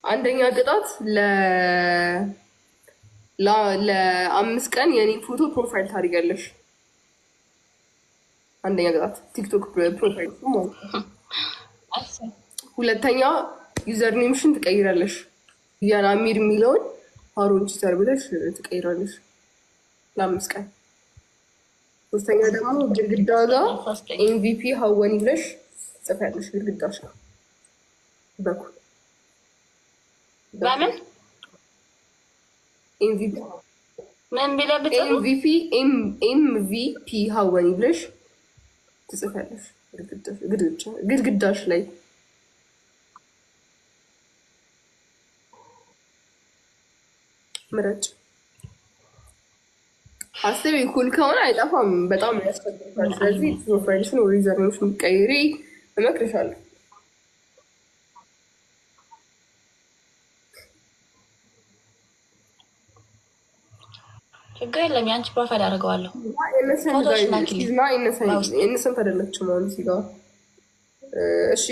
አንደኛ ቅጣት ለአምስት ቀን የኔ ፎቶ ፕሮፋይል ታደርጊያለሽ። አንደኛ ቅጣት ቲክቶክ ፕሮፋይል ማለት ነው። ሁለተኛ ዩዘር ኔምሽን ትቀይራለሽ። ያን አሚር የሚለውን ሀሮን ቺተር ብለሽ ትቀይራለሽ ለአምስት ቀን። ሶስተኛ ደግሞ ግድግዳ ጋር ኤምቪፒ ሀወኒ ብለሽ ጽፊያለሽ ግድግዳሽ ጋር በኩል በምን ኤምቪፒ ኤምቪፒ ሀወኒ ብለሽ ትጽፊያለሽ ግድግዳሽ ላይ። ምረጭ አስቢ። ኩል ከሆነ አይጠፋም፣ በጣም ያስፈልጋል። ስለዚህ ፕሮፋይልሽን ወደ ዩዘርኔምሽን ቀይሪ እመክርሻለሁ። ችግር የለም። የአንቺ ፕሮፋይል አድርገዋለሁ። ኢነሰንት አይደለችም አሁን እዚህ ጋር። እሺ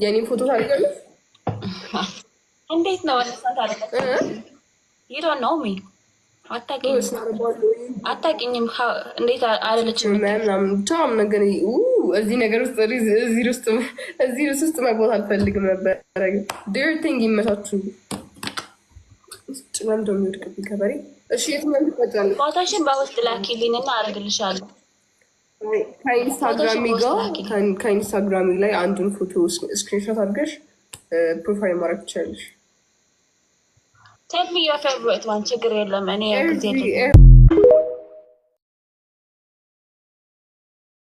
የኔም ፎቶ ታደርጊያለሽ? እንዴት ነው ኢነሰንት አይደለችም? you don't know me አታውቂኝም። እንዴት አይደለችም? ብቻ ነገር እዚህ ነገር ውስጥ እዚህ ውስጥ መግባት አልፈልግም ነበር። ዴር ቲንግ ይመቻችሁ። ጭናም ደሞ ይወድቅብኝ ከበሬ። እሺ የትኛው ትፈጫለሽ? ፎቶሽን በውስጥ ላኪልኝ እና አደርግልሻለሁ። ከኢንስታግራሚ ላይ አንዱን ፎቶ ስክሪንሾት አድርገሽ ፕሮፋይል ማድረግ ትችላለሽ። ቴል ሚ ዮር ፌቨሪት ዋን። ችግር የለም እኔ ጊዜ